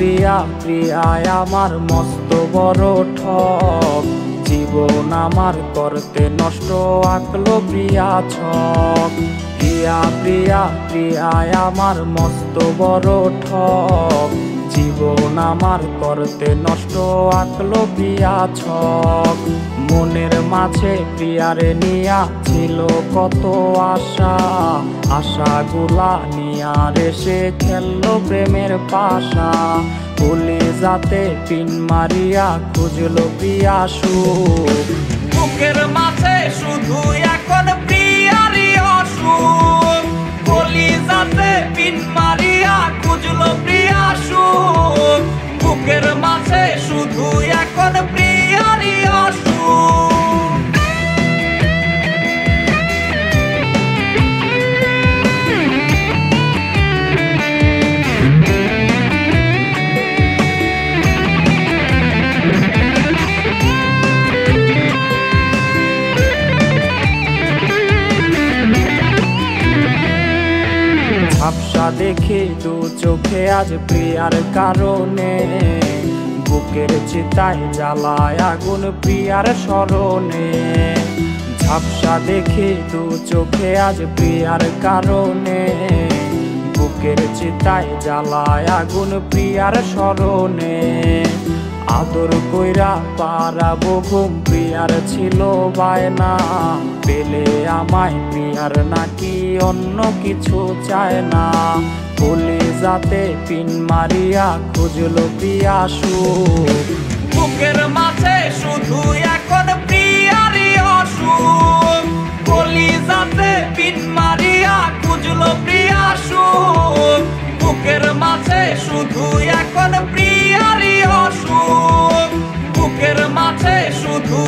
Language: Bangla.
প্রিয়া প্রিয়ায় আমার মস্ত বড় ঠক, জীবন আমার করতে নষ্ট আঁকলো প্রিয়া ছক। প্রিয়া প্রিয়া প্রিয়ায় আমার মস্ত বড় ঠক, জীবন আমার করতে নষ্ট আঁকলো প্রিয়া ছক। মনের মাঝে প্রিয়ারে নিয়া ছিল কত আশা, আশাগুলা নিয়া রেসে খেললো প্রেমের পাশা। কলিজাতে পিন মারিয়া খুঁজলো প্রিয়া সুখ, বুকের মাঝে শুধু এখন প্রিয়ারই অসুখ। কলিজাতে পিন মারিয়া খুঁজলো প্রিয়া সুখ, বুকের মাঝে শুধু এখন প্রিয়ারই অসুখ। ঝাপসা দেখে দু চোখে আজ প্রিয়ার কারণে, বুকের চিতায় জ্বালায় আগুন প্রিয়ার স্মরণে। ঝাপসা দেখে দু চোখে আজ প্রিয়ার কারণে, বুকের চিতায় জ্বালায় আগুন প্রিয়ার স্মরণে। আদর কইরা পারাবো ঘুম প্রিয়ার ছিল বায়না, পেলে আমায় প্রিয়ার নাকি অন্য কিছু চায় না। কলিজাতে পিন মারিয়া খুঁজলো প্রিয়া সুখ, বুকের মাঝে শুধু এখন প্রিয়ারই অসুখ। কলিজাতে পিন মারিয়া খুঁজলো প্রিয়া সুখ, বুকের মাঝে শুধু এখন প্রিয়ারই অসুখ। বুকের মাঝে শুধু